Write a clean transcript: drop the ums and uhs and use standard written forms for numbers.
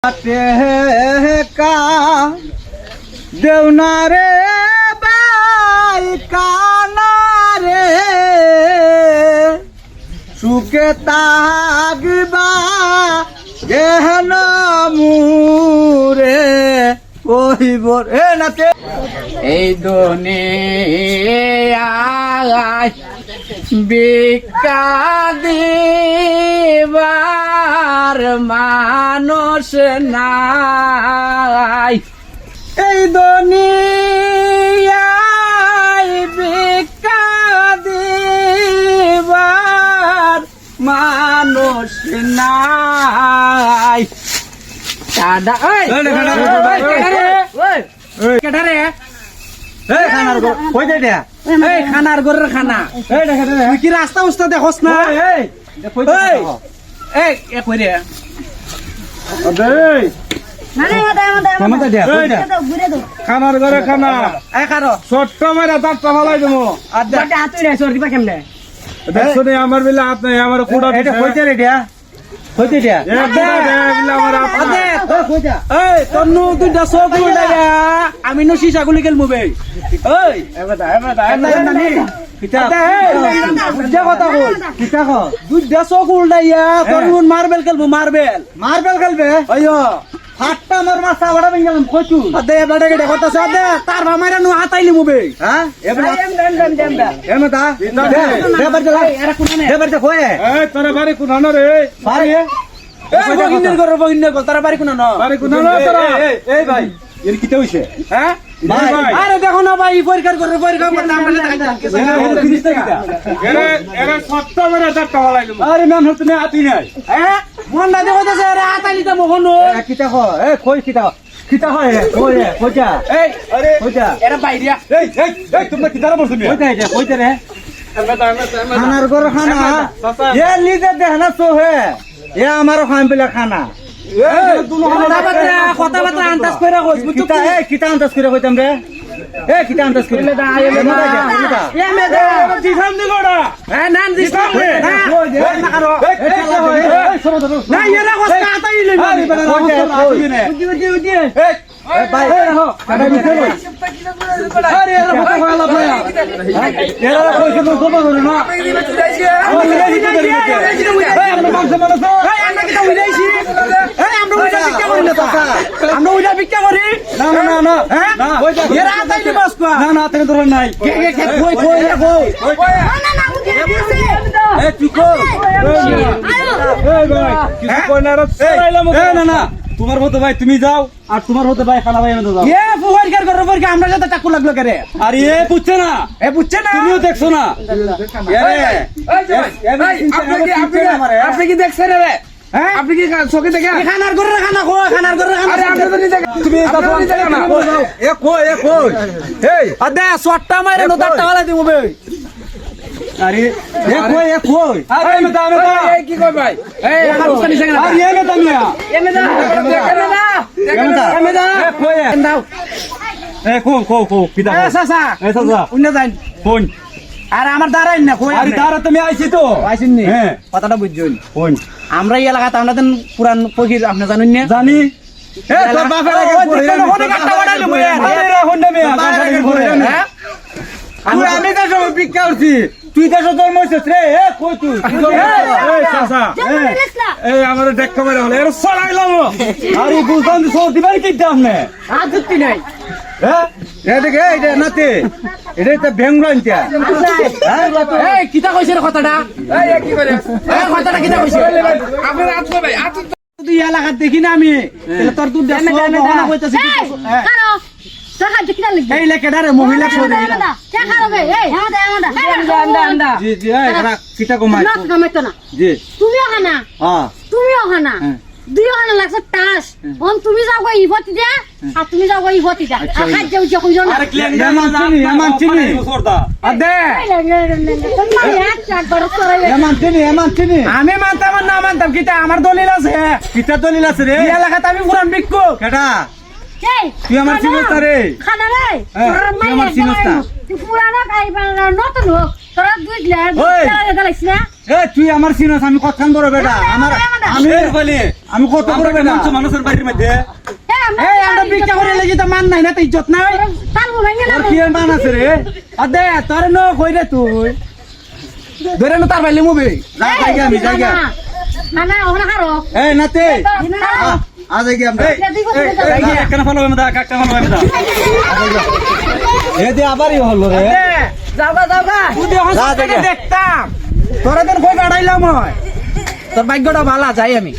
টেকা দেও না রে বাই কানা রে সুখে তাগবা গেহন মুরে কইব এ নাতে এই দুনিয়ায় ভিক্ষা দিবার মানুষ নাই এই দুনিয়ায় ভিক্ষা দিবার মানুষ নাই দাদা খানার ঘরের খানা কি রাস্তা উস্তা দেখোস না খানার ঘরে খানা ছোট্ট মেয়েরা তারটা ফালাই দেবো কেমনে দেখছো আমার বেলা হাত নাই আমার কুড়া হইতে রে আমি নো শিশা গুলি খেলবো মার্বেল খেলবো মার্বেল খেলবে ফাটটা মোর মাছ চাবাটা ভেঙে গেলাম কচু আদে এবারে কেটে কথা সাদে তার ভামাইরা নো হাতাইলি মুবে হ্যাঁ এবারে এমতা দেবার যা এরা কোনে দেবার যা কয় এই তোর বাড়ি কোন না রে বাড়ি এই বগিনের ঘর তোর বাড়ি কোন না বাড়ি কোন না তোরা এই ভাই এর কিতে হইছে হ্যাঁ ভাই আরে দেখো না ভাই পরীক্ষা করে পরীক্ষা করতে আমরা এরা সত্য মেরা চারটা হলাইলো আরে ম্যাম তুমি আতি নাই হ্যাঁ মন না দেখো তো এরা আতাইলি তো মোহন কিতা হ এই কই কিতা হয় কই কইটা এই আরে কইটা এরা বাইরিয়া এই তুমি কিতারা বলছ মি কইতা এটা কইতা রে খানার ঘর খানা এ লিদে দেহনা সোহে এ আমারও খান পেলা খানা কথা বার্তা আন্দাজ করে কইছ কিতা এই কিতা আন্দাজ করে কইতাম রে এ কিতা আন্দাজ করে মেদা এ মেদা দিছাম দিগড়া এ নাম দিছাম রে না কারো না এরা কষ্ট আতাইলে উদি এই ভাই হো কাটা মিছে কই আরে এরা কথা কইলা ভাই এরা কইছে তো সব ধরে না আমরা ভিক্ষা করি না এরা আতাইলে বাস কো না তেনে ধরে নাই কই এ তুই কই এই ভাই কিছু কই না রে না তোমার মতো ভাই তুমি যাও আর তোমার মতো ভাই খানা ভাই এনে যাও এ পরীক্ষা করব পরীক্ষা আমরা যাতে টাকু লাগলো করে আরে এ বুঝছে না তুমিও দেখছো না আপনি কি দেখছেন রে হ্যাঁ আপনি কি চোখে দেখে খানার ঘরে খানা কো খানার ঘরে খানা আরে আপনি তো নিজে তুমি এ কই এই আদে সট্টা মারে নো দাঁড়টা वाला দিমু বে আরে এ কই আরে মেদা এই কি কই ভাই এই আমার উস্তানি সঙ্গে আরে এ মেদা কই দাও এ কো পিতা এ সাসা উন্না যাইন কোন আর আমার দাঁড়াইন না কই আরে দাঁড়া তুমি আইছি তো আইছিন নি হ্যাঁ কথাটা বুঝছুন কোন আমরা এই এলাকাতে আমাদের পুরান ফকির আপনি জানেন না জানি এ তোর বাপের আগে ওখানে কাটটা বাড়াইলো আরে হন্ডা মে হ্যাঁ আমি তো সব ভিক্ষা করছি তুই তো জন্ম হইছিস রে এ কই তুই এই চাচা এই আমার দেখ কমেরা হলো এর সরাইলাম আরে বুঝান সব দিবার কি দাম নে আজুতি নাই হ্যাঁ এদিকে এই যে নাতে এটা তো বেঙ্গলানটা এই কিটা কইছে রে কথাটা এই কি করে এই কথাটা কিটা কইছে আপনি আতকো ভাই আত তুই এলাকা দেখি না আমি তাহলে তোর তুই দেখ না কইতাছিস কারো টাকা দেখি না এই লেকেডা রে মহিলা সরে গেলা কে খাবে এই আন্দা জি এই কিটা কমাই না কমাইতো না জি তুমিও খানা হ্যাঁ তুমিও খানা দুইও খানা লাগছে টাস অন তুমি যাও গো ইভতি দে আর তুমি যাও গো ইভতি দে আর খাই যাও যখন জন আরে এমান চিনি আদে এমান চিনি আমি মানতাম না মানতাম কিটা আমার দলিল আছে কিটা দলিল আছে রে এই এলাকাতে আমি পুরান বিক্কু কেডা এই তুই আমার চিনস্তা রে খানা রে তুই আমার চিনস্তা তুই পুরানো খাইবা নতুন হোক তোরা দুই গ্লাস গালাইছ না এ তুই আমার চিনস আমি কতক্ষণ বড় বেটা আমার আমি বলি আমি কত বড় বেটা মানুষের বাড়ির মধ্যে এই আমরা ভিক্ষা করে লাগি তো মান নাই না তো ইজ্জত নাই তোর কি মান আছে রে আদে তোর ন কই রে তুই ধরে না তার বাইলে মুবি জায়গা আমি জায়গা না না ওনা হারো এই নাতে আ জায়গা আমরা এই কেন ফলো হবে দা কাকা ফলো হবে দা এ দে আবারই হলো রে যাওগা তুই দেখতাম তোরা তোর কই বাড়াইলাম তোর ভাগ্যটা ভালো যাই আমি